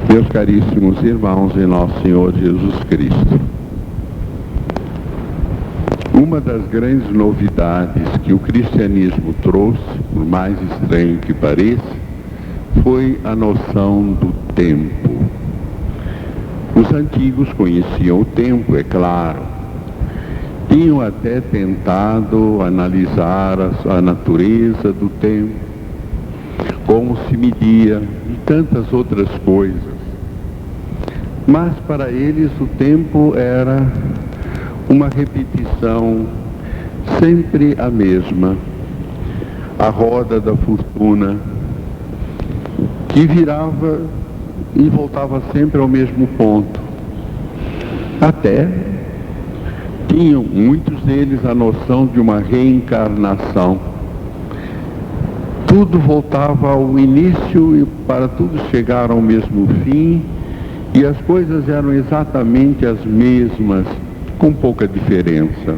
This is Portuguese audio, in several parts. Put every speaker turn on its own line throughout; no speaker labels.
Meus caríssimos irmãos em nosso Senhor Jesus Cristo, uma das grandes novidades que o cristianismo trouxe, por mais estranho que pareça, foi a noção do tempo. Os antigos conheciam o tempo, é claro. Tinham até tentado analisar a natureza do tempo, como se media e tantas outras coisas. Mas para eles o tempo era uma repetição sempre a mesma, a roda da fortuna, que virava e voltava sempre ao mesmo ponto. Até tinham muitos deles a noção de uma reencarnação. Tudo voltava ao início e para tudo chegar ao mesmo fim, e as coisas eram exatamente as mesmas, com pouca diferença.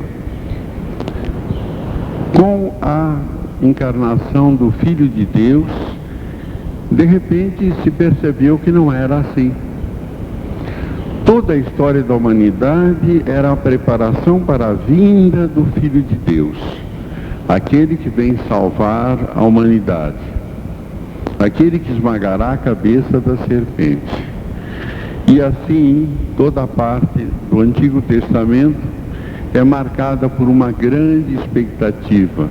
Com a encarnação do Filho de Deus, de repente se percebeu que não era assim. Toda a história da humanidade era a preparação para a vinda do Filho de Deus, aquele que vem salvar a humanidade, aquele que esmagará a cabeça da serpente. E assim, toda a parte do Antigo Testamento é marcada por uma grande expectativa.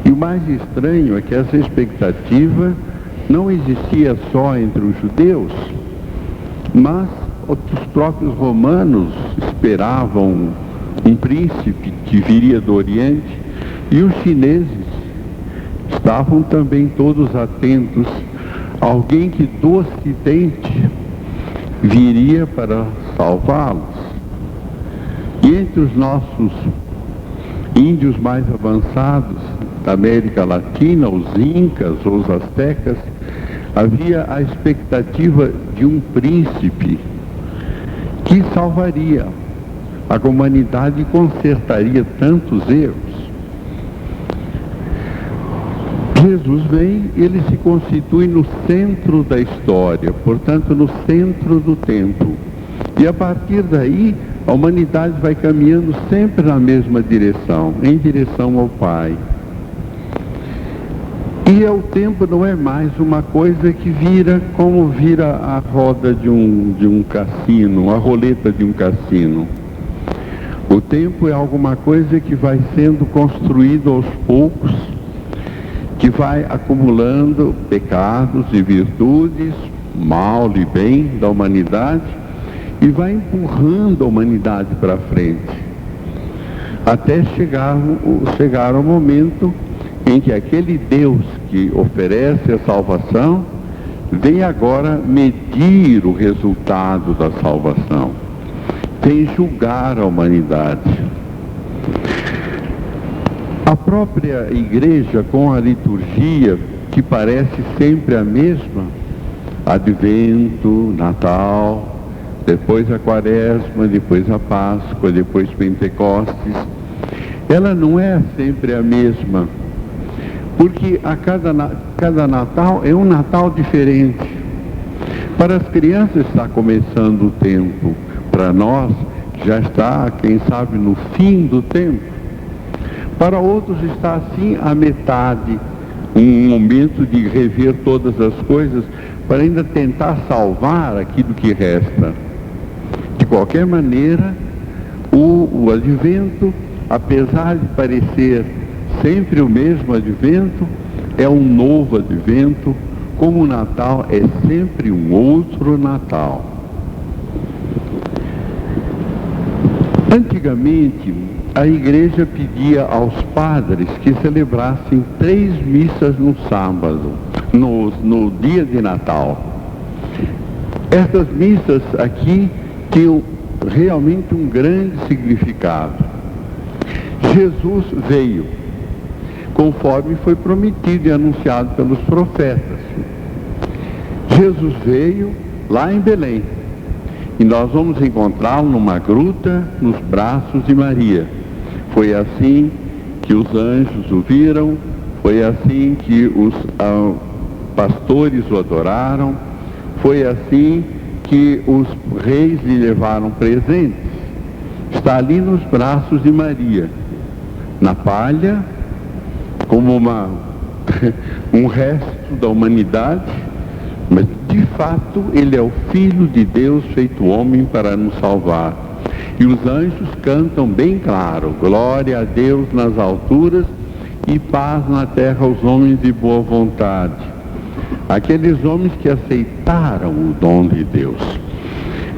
E o mais estranho é que essa expectativa não existia só entre os judeus, mas os próprios romanos esperavam um príncipe que viria do Oriente, e os chineses estavam também todos atentos a alguém que do Ocidente viria para salvá-los. E entre os nossos índios mais avançados da América Latina, os incas ou os astecas, havia a expectativa de um príncipe que salvaria a humanidade e consertaria tantos erros. Jesus vem, ele se constitui no centro da história, portanto no centro do tempo. E a partir daí, a humanidade vai caminhando sempre na mesma direção, em direção ao Pai. E o tempo não é mais uma coisa que vira como vira a roda de um cassino, a roleta de um cassino. O tempo é alguma coisa que vai sendo construído aos poucos, que vai acumulando pecados e virtudes, mal e bem da humanidade, e vai empurrando a humanidade para frente, até chegar ao momento em que aquele Deus que oferece a salvação vem agora medir o resultado da salvação, vem julgar a humanidade. A própria igreja, com a liturgia, que parece sempre a mesma, Advento, Natal, depois a Quaresma, depois a Páscoa, depois Pentecostes, ela não é sempre a mesma, porque cada Natal é um Natal diferente. Para as crianças está começando o tempo, para nós já está, quem sabe, no fim do tempo. Para outros está assim a metade, um momento de rever todas as coisas para ainda tentar salvar aquilo que resta. De qualquer maneira, o advento, apesar de parecer sempre o mesmo advento, é um novo advento, como o Natal é sempre um outro Natal. Antigamente, a igreja pedia aos padres que celebrassem 3 missas no sábado, no dia de Natal. Essas missas aqui tinham realmente um grande significado. Jesus veio, conforme foi prometido e anunciado pelos profetas. Jesus veio lá em Belém, e nós vamos encontrá-lo numa gruta nos braços de Maria. Foi assim que os anjos o viram, foi assim que os pastores o adoraram, foi assim que os reis lhe levaram presentes. Está ali nos braços de Maria, na palha, como um resto da humanidade, mas de fato ele é o Filho de Deus feito homem para nos salvar. E os anjos cantam bem claro: glória a Deus nas alturas e paz na terra aos homens de boa vontade. Aqueles homens que aceitaram o dom de Deus.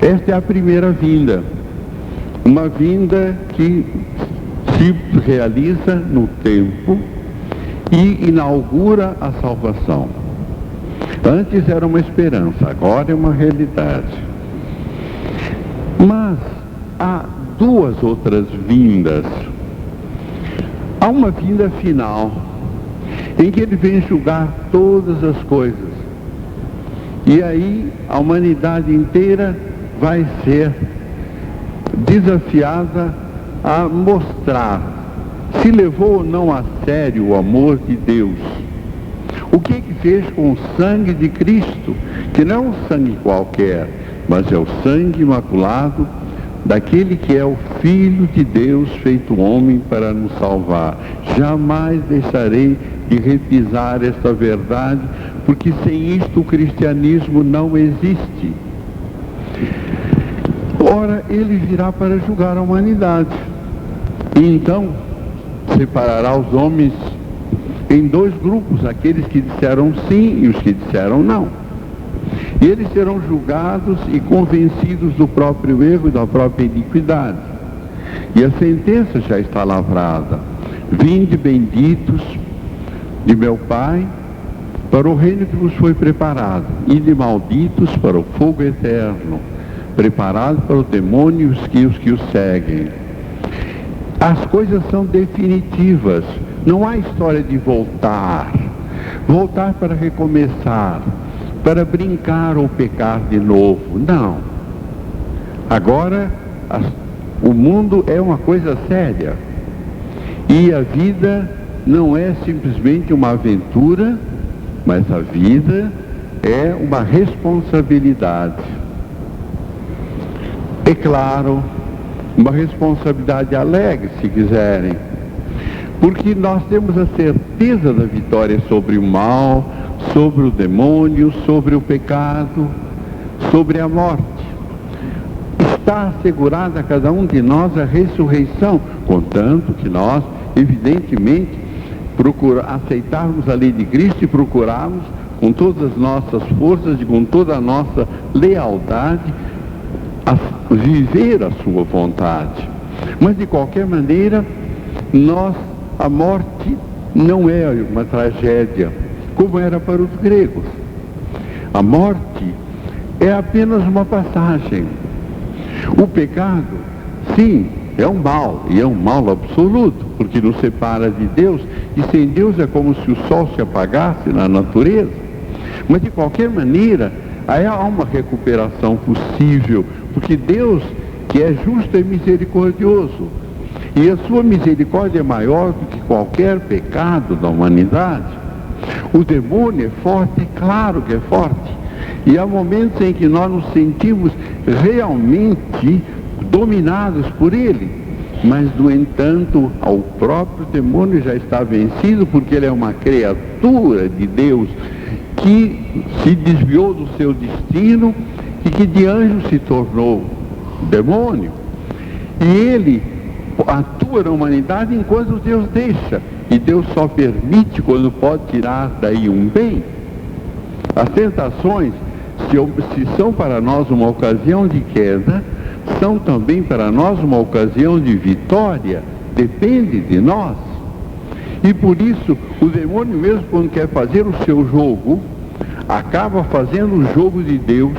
Esta é a primeira vinda. Uma vinda que se realiza no tempo e inaugura a salvação. Antes era uma esperança, agora é uma realidade. Mas há duas outras vindas. Há uma vinda final, em que ele vem julgar todas as coisas. E aí a humanidade inteira vai ser desafiada a mostrar se levou ou não a sério o amor de Deus. O que fez com o sangue de Cristo, que não é um sangue qualquer, mas é o sangue imaculado daquele que é o Filho de Deus feito homem para nos salvar. Jamais deixarei de repisar esta verdade, porque sem isto o cristianismo não existe. Ora, ele virá para julgar a humanidade. E então separará os homens em dois grupos, aqueles que disseram sim e os que disseram não. E eles serão julgados e convencidos do próprio erro e da própria iniquidade. E a sentença já está lavrada: vinde benditos de meu Pai para o reino que vos foi preparado, e de malditos para o fogo eterno, preparado para o demônio e os que o seguem. As coisas são definitivas. Não há história de voltar para recomeçar, para brincar ou pecar de novo. Não. Agora o mundo é uma coisa séria, e a vida não é simplesmente uma aventura, mas a vida é uma responsabilidade. É claro, uma responsabilidade alegre, se quiserem, porque nós temos a certeza da vitória sobre o mal, sobre o demônio, sobre o pecado, sobre a morte. Está assegurada a cada um de nós a ressurreição, contanto que nós, evidentemente, aceitarmos a lei de Cristo e procurarmos com todas as nossas forças e com toda a nossa lealdade a viver a sua vontade. Mas de qualquer maneira, a morte não é uma tragédia, como era para os gregos. A morte é apenas uma passagem. O pecado, sim, é um mal, e é um mal absoluto, porque nos separa de Deus, e sem Deus é como se o sol se apagasse na natureza. Mas de qualquer maneira, há uma recuperação possível, porque Deus, que é justo e misericordioso, e a sua misericórdia é maior do que qualquer pecado da humanidade. O demônio é forte, é claro que é forte, e há momentos em que nós nos sentimos realmente dominados por ele, mas no entanto o próprio demônio já está vencido, porque ele é uma criatura de Deus que se desviou do seu destino e que de anjo se tornou demônio, e ele atua na humanidade enquanto Deus deixa, e Deus só permite quando pode tirar daí um bem. As tentações, se são para nós uma ocasião de queda, são também para nós uma ocasião de vitória, depende de nós. E por isso, o demônio, mesmo quando quer fazer o seu jogo, acaba fazendo o jogo de Deus,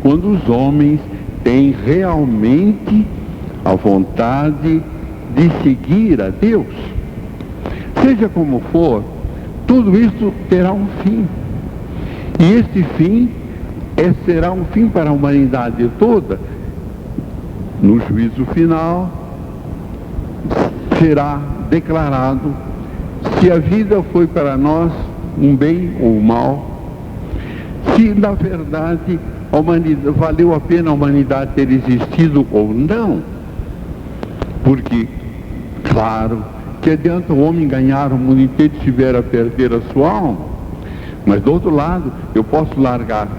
quando os homens têm realmente a vontade de seguir a Deus. Seja como for, tudo isso terá um fim. E este fim será um fim para a humanidade toda. No juízo final, será declarado se a vida foi para nós um bem ou um mal, se na verdade valeu a pena a humanidade ter existido ou não. Porque, claro, que adianta o homem ganhar o mundo inteiro se tiver a perder a sua alma. Mas do outro lado, eu posso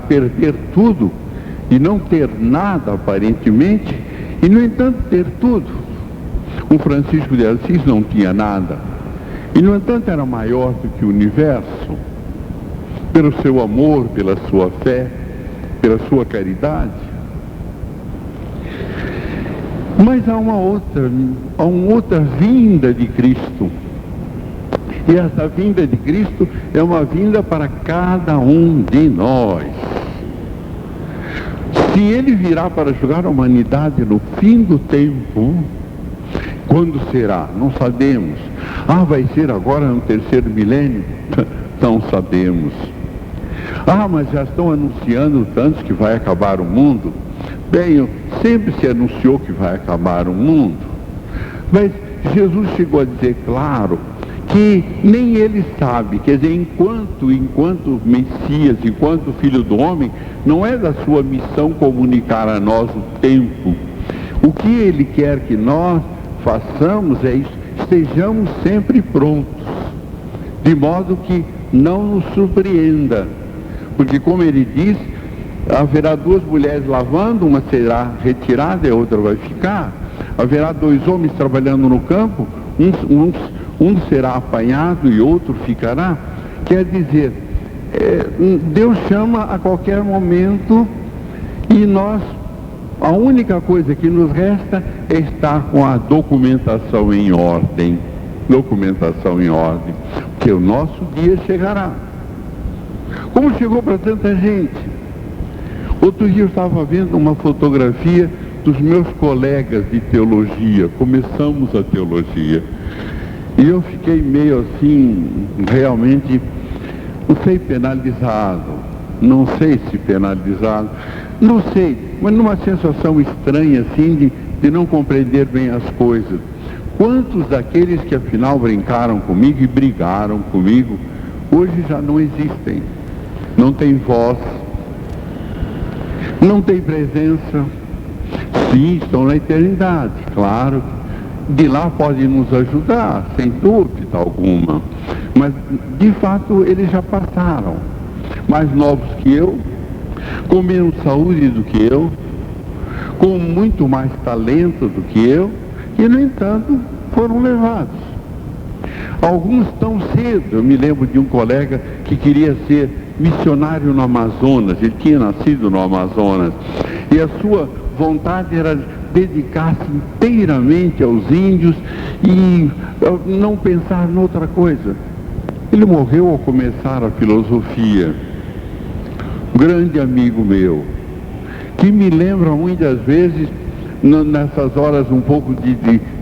perder tudo e não ter nada aparentemente, e no entanto ter tudo. O Francisco de Assis não tinha nada, e no entanto era maior do que o universo, pelo seu amor, pela sua fé, pela sua caridade. Mas há uma outra vinda de Cristo. E essa vinda de Cristo é uma vinda para cada um de nós. Se ele virá para julgar a humanidade no fim do tempo, quando será? Não sabemos. Vai ser agora no terceiro milênio? Não sabemos. Mas já estão anunciando tantos que vai acabar o mundo. Bem, sempre se anunciou que vai acabar o mundo. Mas Jesus chegou a dizer, claro, que nem ele sabe, quer dizer, enquanto Messias, enquanto Filho do Homem, não é da sua missão comunicar a nós o tempo. O que ele quer que nós façamos é isso, estejamos sempre prontos, de modo que não nos surpreenda, porque como ele diz, haverá duas mulheres lavando, uma será retirada e a outra vai ficar. Haverá dois homens trabalhando no campo, um será apanhado e outro ficará. Quer dizer, Deus chama a qualquer momento e nós, a única coisa que nos resta é estar com a documentação em ordem. Documentação em ordem, porque o nosso dia chegará. Como chegou para tanta gente? Outro dia eu estava vendo uma fotografia dos meus colegas de teologia, começamos a teologia, e eu fiquei meio assim, realmente, não sei, penalizado, não sei se penalizado, não sei, mas numa sensação estranha assim de não compreender bem as coisas. Quantos daqueles que afinal brincaram comigo e brigaram comigo, hoje já não existem, não tem voz, não tem presença. Sim, estão na eternidade, claro. De lá podem nos ajudar, sem dúvida alguma. Mas, de fato, eles já passaram. Mais novos que eu, com menos saúde do que eu, com muito mais talento do que eu, e, no entanto, foram levados. Alguns tão cedo. Eu me lembro de um colega que queria ser missionário no Amazonas. Ele tinha nascido no Amazonas. E a sua vontade era dedicar-se inteiramente aos índios e não pensar noutra coisa. Ele morreu ao começar a filosofia. Um grande amigo meu, que me lembra muitas vezes, nessas horas um pouco de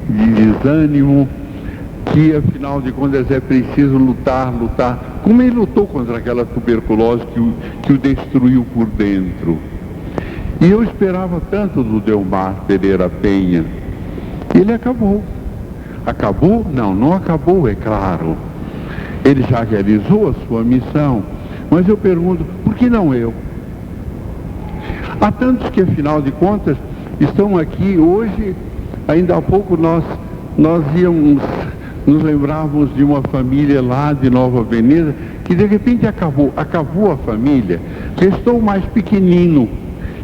desânimo, que afinal de contas é preciso lutar. Como ele lutou contra aquela tuberculose que o destruiu por dentro. E eu esperava tanto do Delmar Pereira Penha. Ele acabou. Acabou? Não acabou, é claro. Ele já realizou a sua missão. Mas eu pergunto, por que não eu? Há tantos que, afinal de contas, estão aqui hoje. Ainda há pouco nós nos lembrávamos de uma família lá de Nova Veneza, que de repente acabou a família. Restou o mais pequenino,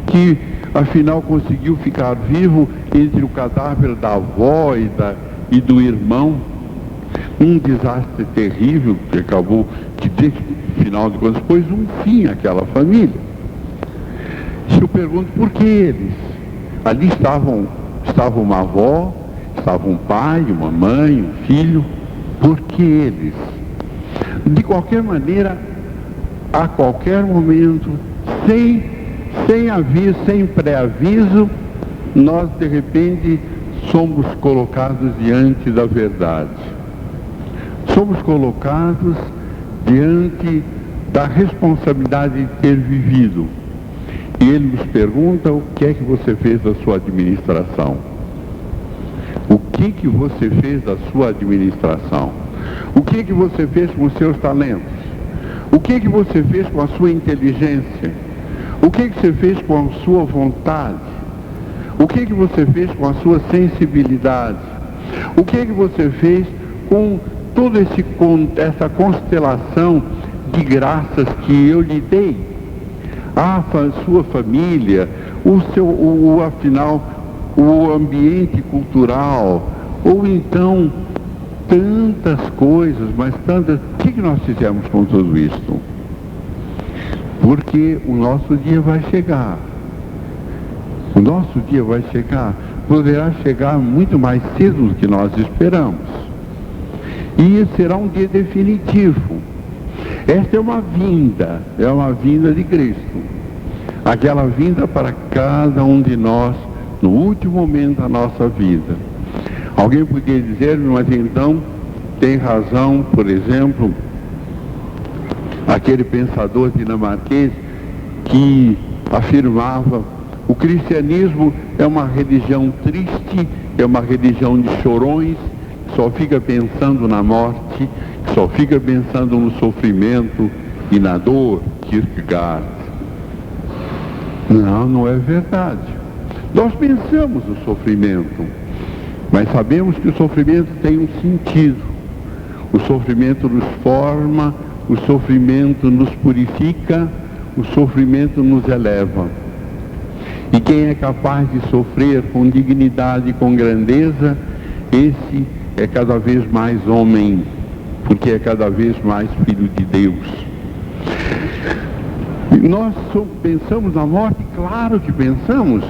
que afinal conseguiu ficar vivo entre o cadáver da avó e do irmão. Um desastre terrível que acabou, que afinal de contas pôs um fim àquela família. Eu pergunto, por que eles? Ali estava uma avó, estava um pai, uma mãe, um filho. Por que eles? De qualquer maneira, a qualquer momento, sem aviso, sem pré-aviso, nós de repente somos colocados diante da verdade. Somos colocados diante da responsabilidade de ter vivido. E ele nos pergunta, o que é que você fez da sua administração? O que você fez da sua administração? O que você fez com os seus talentos? O que você fez com a sua inteligência? O que você fez com a sua vontade? O que você fez com a sua sensibilidade? O que você fez com toda essa constelação de graças que eu lhe dei? A sua família, afinal, o ambiente cultural, ou então tantas coisas, mas tantas. O que nós fizemos com tudo isso? Porque o nosso dia vai chegar. O nosso dia vai chegar. Poderá chegar muito mais cedo do que nós esperamos. E será um dia definitivo. Esta é uma vinda de Cristo. Aquela vinda para cada um de nós no último momento da nossa vida. Alguém poderia dizer, mas então tem razão, por exemplo, aquele pensador dinamarquês que afirmava: o cristianismo é uma religião triste, é uma religião de chorões, que só fica pensando na morte, que só fica pensando no sofrimento e na dor. Kierkegaard. Não é verdade. Nós pensamos no sofrimento, mas sabemos que o sofrimento tem um sentido. O sofrimento nos forma, o sofrimento nos purifica, o sofrimento nos eleva. E quem é capaz de sofrer com dignidade e com grandeza, esse é cada vez mais homem, porque é cada vez mais filho de Deus. E nós pensamos na morte? Claro que pensamos,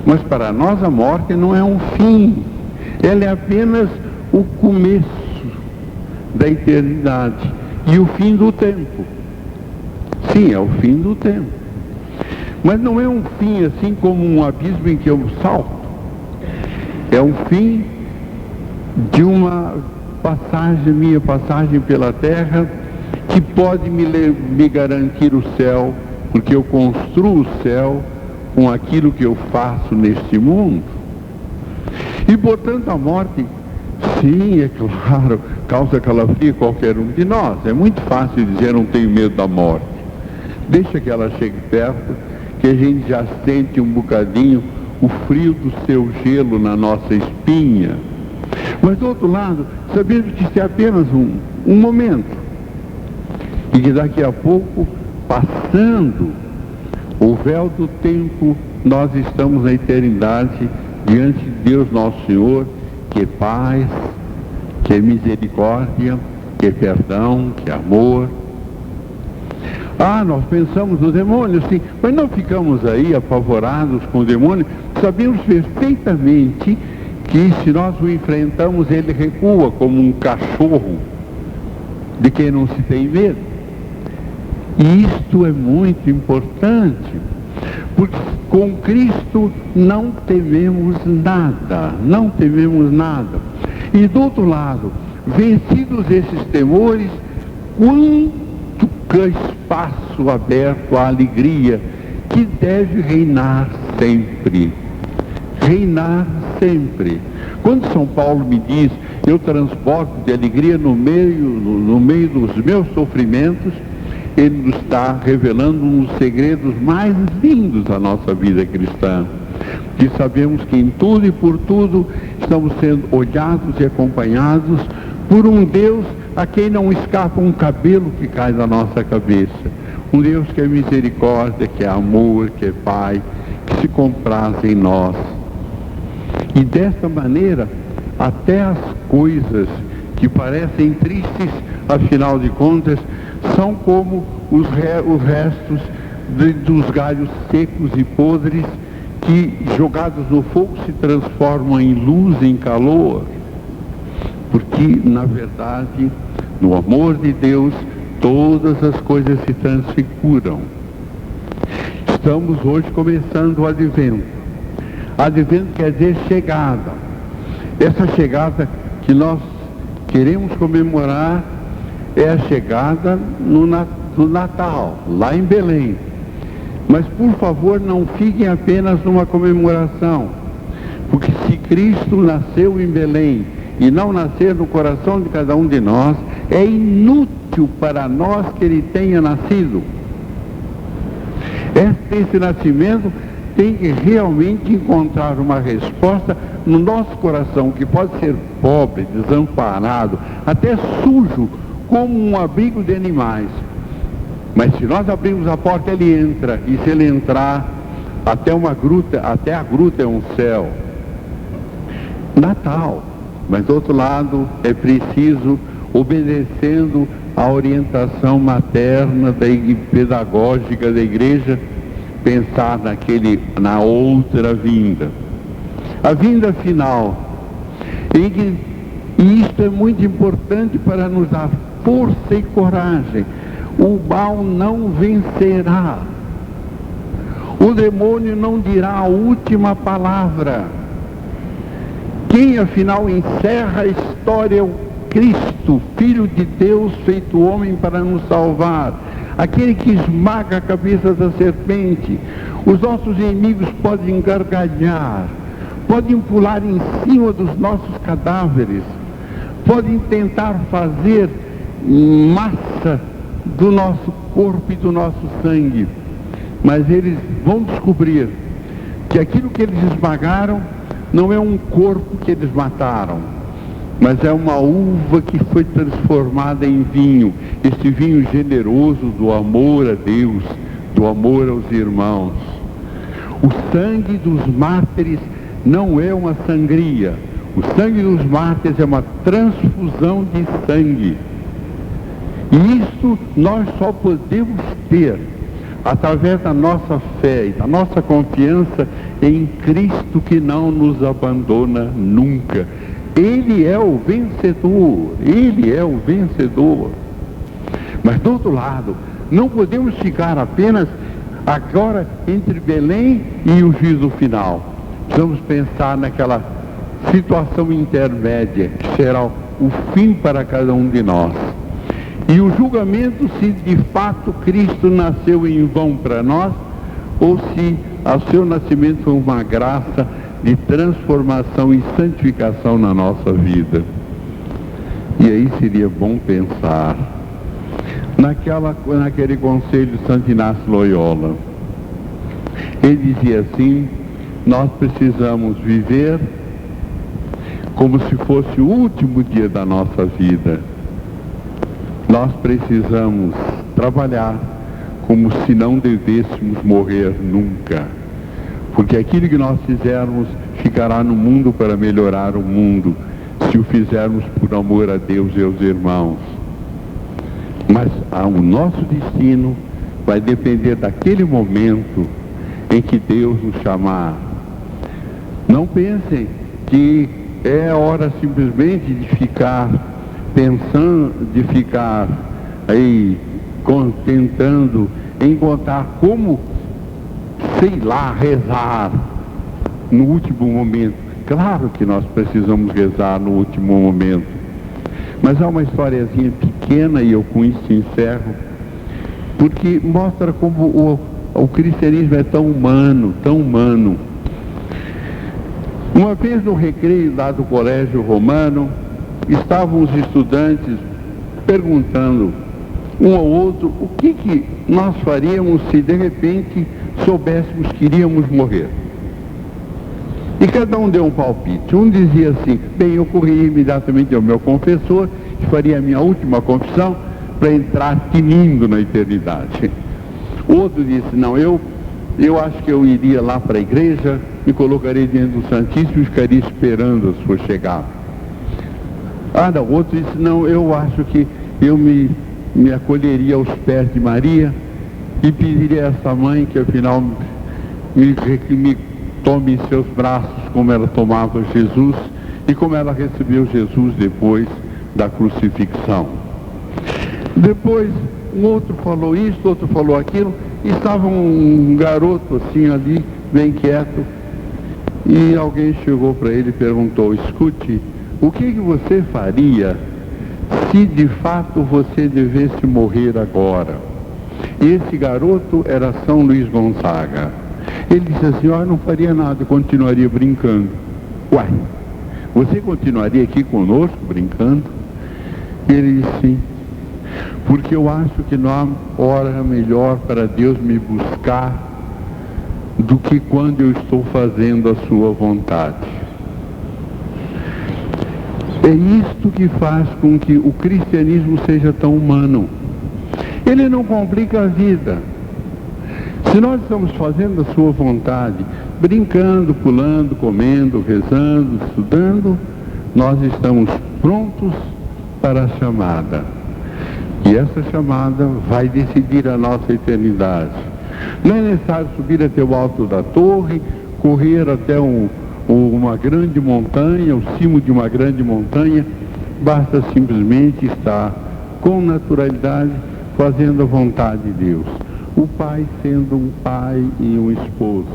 mas para nós a morte não é um fim, ela é apenas o começo da eternidade e o fim do tempo. Sim, é o fim do tempo. Mas não é um fim assim como um abismo em que eu salto. É um fim de uma minha passagem pela terra, que pode me garantir o céu, porque eu construo o céu com aquilo que eu faço neste mundo. E portanto a morte, sim, é claro, causa calafrio a qualquer um de nós. É muito fácil dizer não tenho medo da morte. Deixa que ela chegue perto, que a gente já sente um bocadinho o frio do seu gelo na nossa espinha. Mas do outro lado, sabemos que isso é apenas um momento. E que daqui a pouco, passando o véu do tempo, nós estamos na eternidade diante de Deus nosso Senhor, que é paz, que é misericórdia, que é perdão, que é amor. Nós pensamos no demônio, sim, mas não ficamos aí apavorados com o demônio. Sabemos perfeitamente que se nós o enfrentamos, ele recua como um cachorro de quem não se tem medo. E isto é muito importante, porque com Cristo não tememos nada, não tememos nada. E do outro lado, vencidos esses temores, quanto espaço aberto à alegria que deve reinar sempre. Reinar sempre. Quando São Paulo me diz, eu transporto de alegria no meio dos meus sofrimentos, ele nos está revelando um dos segredos mais lindos da nossa vida cristã, que sabemos que em tudo e por tudo estamos sendo olhados e acompanhados por um Deus a quem não escapa um cabelo que cai da nossa cabeça. Um Deus que é misericórdia, que é amor, que é Pai, que se compraz em nós. E desta maneira, até as coisas que parecem tristes, afinal de contas, são como os restos dos galhos secos e podres que, jogados no fogo, se transformam em luz, em calor. Porque, na verdade, no amor de Deus, todas as coisas se transfiguram. Estamos hoje começando o Advento. Advento quer dizer chegada. Essa chegada que nós queremos comemorar é a chegada do Natal, lá em Belém. Mas, por favor, não fiquem apenas numa comemoração, porque se Cristo nasceu em Belém e não nascer no coração de cada um de nós, é inútil útil para nós que ele tenha nascido. Esse nascimento tem que realmente encontrar uma resposta no nosso coração, que pode ser pobre, desamparado, até sujo, como um abrigo de animais. Mas se nós abrirmos a porta, ele entra, e se ele entrar, até a gruta é um céu. Natal. Mas do outro lado, é preciso, obedecendo a orientação materna e pedagógica da igreja, pensar na outra vinda. A vinda final. E isto é muito importante para nos dar força e coragem. O mal não vencerá. O demônio não dirá a última palavra. Quem afinal encerra a história é o Cristo, Filho de Deus, feito homem para nos salvar. Aquele que esmaga a cabeça da serpente. Os nossos inimigos podem gargalhar, podem pular em cima dos nossos cadáveres, podem tentar fazer massa do nosso corpo e do nosso sangue, mas eles vão descobrir que aquilo que eles esmagaram não é um corpo que eles mataram, mas é uma uva que foi transformada em vinho, este vinho generoso do amor a Deus, do amor aos irmãos. O sangue dos mártires não é uma sangria, o sangue dos mártires é uma transfusão de sangue. E isso nós só podemos ter através da nossa fé e da nossa confiança em Cristo, que não nos abandona nunca. Ele é o vencedor, Ele é o vencedor. Mas do outro lado, não podemos ficar apenas agora entre Belém e o juízo final. Precisamos pensar naquela situação intermédia, que será o fim para cada um de nós. E o julgamento, se de fato Cristo nasceu em vão para nós, ou se o seu nascimento foi uma graça de transformação e santificação na nossa vida. E aí seria bom pensar naquele conselho de Santo Inácio Loyola. Ele dizia assim: nós precisamos viver como se fosse o último dia da nossa vida. Nós precisamos trabalhar como se não devêssemos morrer nunca. Porque aquilo que nós fizermos ficará no mundo para melhorar o mundo, se o fizermos por amor a Deus e aos irmãos. Mas o nosso destino vai depender daquele momento em que Deus nos chamar. Não pensem que é hora simplesmente de ficar pensando, de ficar aí tentando encontrar como, sei lá, rezar no último momento. Claro que nós precisamos rezar no último momento, mas há uma historiazinha pequena, e eu com isso encerro, porque mostra como o cristianismo é tão humano, tão humano. Uma vez no recreio lá do colégio romano, estavam os estudantes perguntando um ao outro o que nós faríamos se de repente soubéssemos que iríamos morrer. E cada um deu um palpite. Um dizia assim: bem, eu corri imediatamente ao meu confessor, que faria a minha última confissão para entrar tinindo na eternidade. O outro disse: não, eu acho que eu iria lá para a igreja, me colocaria diante do Santíssimo e ficaria esperando a sua chegada. O outro disse: não, eu acho que eu me acolheria aos pés de Maria e pediria a essa mãe que afinal me tome em seus braços como ela tomava Jesus e como ela recebeu Jesus depois da crucifixão. Depois um outro falou isso, outro falou aquilo, e estava um garoto assim ali, bem quieto, e alguém chegou para ele e perguntou: escute, o que você faria se de fato você devesse morrer agora? E esse garoto era São Luís Gonzaga. Ele disse assim: eu não faria nada, eu continuaria brincando. Uai, você continuaria aqui conosco brincando? E ele disse sim. porque eu acho que não há hora melhor para Deus me buscar do que quando eu estou fazendo a sua vontade. É isto que faz com que o cristianismo seja tão humano. Ele não complica a vida. Se nós estamos fazendo a sua vontade, brincando, pulando, comendo, rezando, estudando, nós estamos prontos para a chamada. E essa chamada vai decidir a nossa eternidade. Não é necessário subir até o alto da torre, correr até uma grande montanha, o cimo de uma grande montanha. Basta simplesmente estar com naturalidade fazendo a vontade de Deus. O pai sendo um pai e um esposo,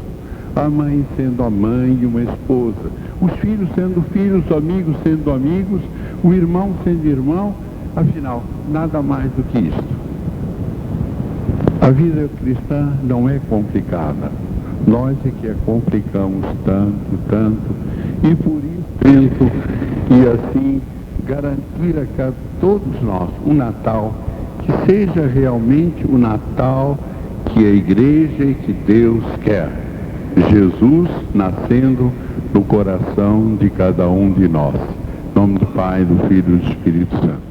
a mãe sendo a mãe e uma esposa, os filhos sendo filhos, os amigos sendo amigos, o irmão sendo irmão. Afinal, nada mais do que isso. A vida cristã não é complicada. Nós é que a complicamos tanto, e por isso tento, e assim, garantir a todos nós um Natal que seja realmente o Natal que a Igreja e que Deus quer. Jesus nascendo no coração de cada um de nós. Em nome do Pai, do Filho e do Espírito Santo.